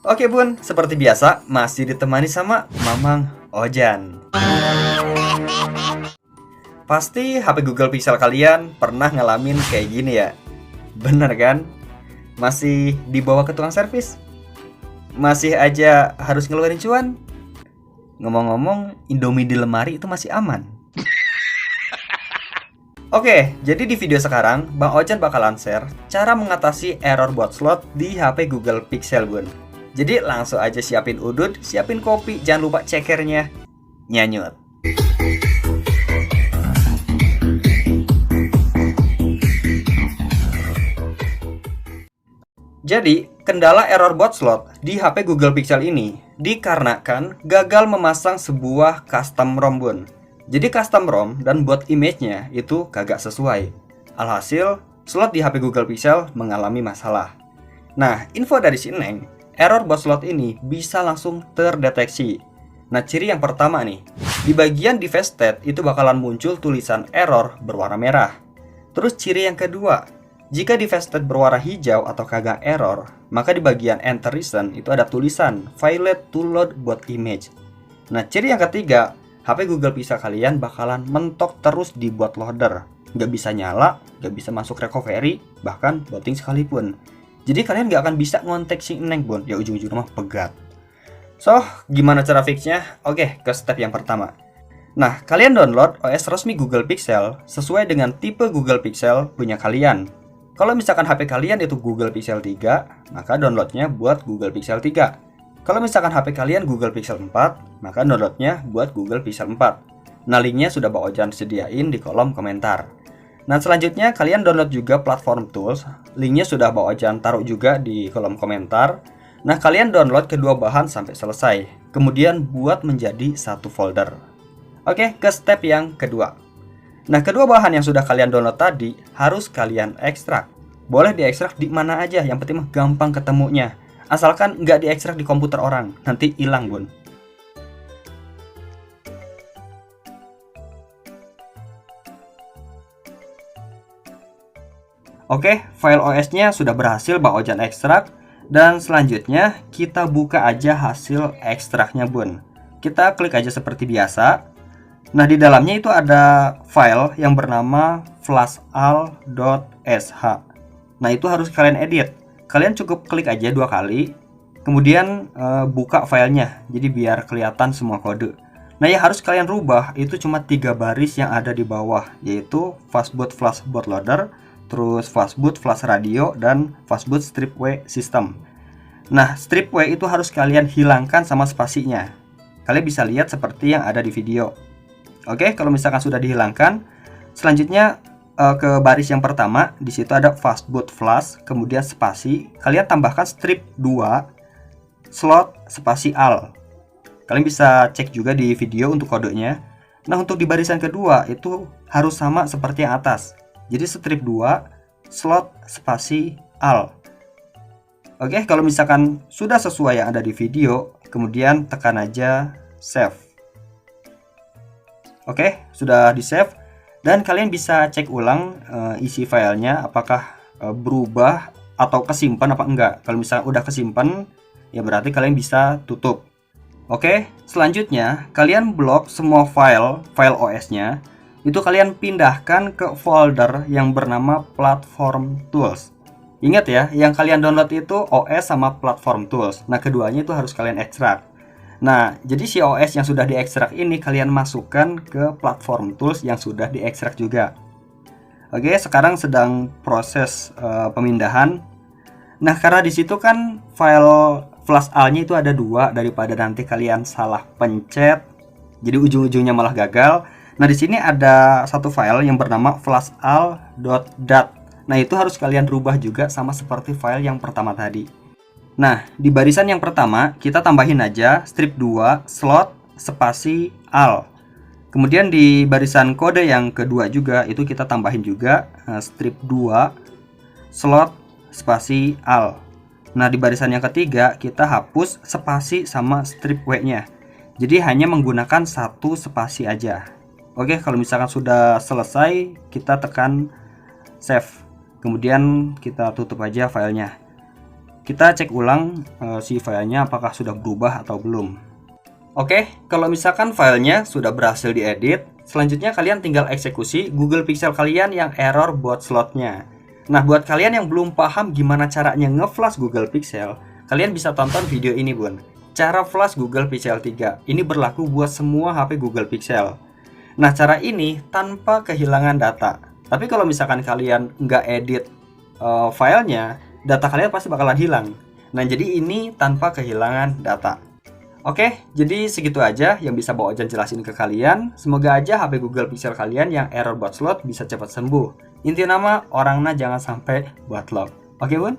Oke Bun, seperti biasa masih ditemani sama Mamang Ojan. Pasti HP Google Pixel kalian pernah ngalamin kayak gini ya. Bener kan? Masih dibawa ke tukang servis? Masih aja harus ngeluarin cuan? Ngomong-ngomong, Indomie di lemari itu masih aman. Oke, jadi di video sekarang Bang Ojan bakalan share cara mengatasi error bot slot di HP Google Pixel Bun. Jadi langsung aja siapin udut, siapin kopi, jangan lupa cekernya. Nyanyut. Jadi, kendala error bot slot di HP Google Pixel ini dikarenakan gagal memasang sebuah custom ROM Bun. Jadi custom ROM dan bot image-nya itu kagak sesuai. Alhasil, slot di HP Google Pixel mengalami masalah. Nah, info dari si Neng, error bot slot ini bisa langsung terdeteksi. Nah, ciri yang pertama nih, di bagian device state itu bakalan muncul tulisan error berwarna merah. Terus ciri yang kedua, jika device state berwarna hijau atau kagak error, maka di bagian enter reason itu ada tulisan failed to load bot image. Nah, ciri yang ketiga, HP Google Pixel kalian bakalan mentok terus di bootloader. Nggak bisa nyala, nggak bisa masuk recovery, bahkan booting sekalipun. Jadi kalian nggak akan bisa ngontek si Neng Bun, ya ujung-ujungnya mah pegat. So, gimana cara fixnya? Oke, ke step yang pertama. Nah, kalian download OS resmi Google Pixel sesuai dengan tipe Google Pixel punya kalian. Kalau misalkan HP kalian itu Google Pixel 3, maka downloadnya buat Google Pixel 3. Kalau misalkan HP kalian Google Pixel 4, maka downloadnya buat Google Pixel 4. Nah, linknya sudah Bang Ojan sediain di kolom komentar. Nah, selanjutnya kalian download juga platform tools. Linknya sudah Bang Ojan taruh juga di kolom komentar. Nah, kalian download kedua bahan sampai selesai. Kemudian buat menjadi satu folder. Oke, ke step yang kedua. Nah, kedua bahan yang sudah kalian download tadi harus kalian ekstrak. Boleh diekstrak di mana aja, yang penting gampang ketemunya. Asalkan nggak diekstrak di komputer orang, nanti hilang Bun. Oke, file OS-nya sudah berhasil Bang Ojan ekstrak. Dan selanjutnya kita buka aja hasil ekstraknya Bun. Kita klik aja seperti biasa. Nah, di dalamnya itu ada file yang bernama flashal.sh. Nah, itu harus kalian edit. Kalian cukup klik aja 2 kali, kemudian buka filenya, jadi biar kelihatan semua kode. Nah, yang harus kalian rubah itu cuma 3 baris yang ada di bawah, yaitu fastboot flash bootloader, terus fastboot flash radio, dan fastboot stripway system. Nah, stripway itu harus kalian hilangkan sama spasinya. Kalian bisa lihat seperti yang ada di video. Oke, kalau misalkan sudah dihilangkan, selanjutnya ke baris yang pertama, di situ ada fastboot flash, kemudian spasi, kalian tambahkan strip 2 slot spasi al. Kalian bisa cek juga di video untuk kodenya. Nah, untuk di barisan kedua itu harus sama seperti yang atas. Jadi strip 2 slot spasi al. Oke, kalau misalkan sudah sesuai yang ada di video, kemudian tekan aja save. Oke, sudah di save. Dan kalian bisa cek ulang isi filenya apakah berubah atau kesimpan apa enggak. Kalau misalnya udah kesimpan, ya berarti kalian bisa tutup. Oke, selanjutnya kalian blok semua file OS-nya. Itu kalian pindahkan ke folder yang bernama platform tools. Ingat ya, yang kalian download itu OS sama platform tools. Nah, keduanya itu harus kalian ekstrak. Nah, jadi si OS yang sudah diekstrak ini kalian masukkan ke platform tools yang sudah diekstrak juga. Oke, sekarang sedang proses pemindahan. Nah, karena di situ kan file flash al-nya itu ada 2, daripada nanti kalian salah pencet, jadi ujung-ujungnya malah gagal. Nah, di sini ada satu file yang bernama flashal.dat. Nah, itu harus kalian rubah juga sama seperti file yang pertama tadi. Nah, di barisan yang pertama, kita tambahin aja strip 2 slot spasi al. Kemudian di barisan kode yang kedua juga, itu kita tambahin juga strip 2 slot spasi al. Nah, di barisan yang ketiga, kita hapus spasi sama strip W-nya. Jadi hanya menggunakan 1 spasi aja. Oke, kalau misalkan sudah selesai, kita tekan save. Kemudian kita tutup aja filenya. Kita cek ulang si filenya apakah sudah berubah atau belum. Oke, kalau misalkan filenya sudah berhasil diedit, selanjutnya kalian tinggal eksekusi Google Pixel kalian yang error bot slotnya. Nah, buat kalian yang belum paham gimana caranya nge-flash Google Pixel, kalian bisa tonton video ini, Bun. Cara flash Google Pixel 3. Ini berlaku buat semua HP Google Pixel. Nah, cara ini tanpa kehilangan data. Tapi kalau misalkan kalian nggak edit filenya, data kalian pasti bakalan hilang. Nah, jadi ini tanpa kehilangan data. Oke, jadi segitu aja yang bisa Bang Ojan jelasin ke kalian. Semoga aja HP Google Pixel kalian yang error bot slot bisa cepat sembuh. Inti nama orangnya jangan sampai buat lock. Oke, Bun?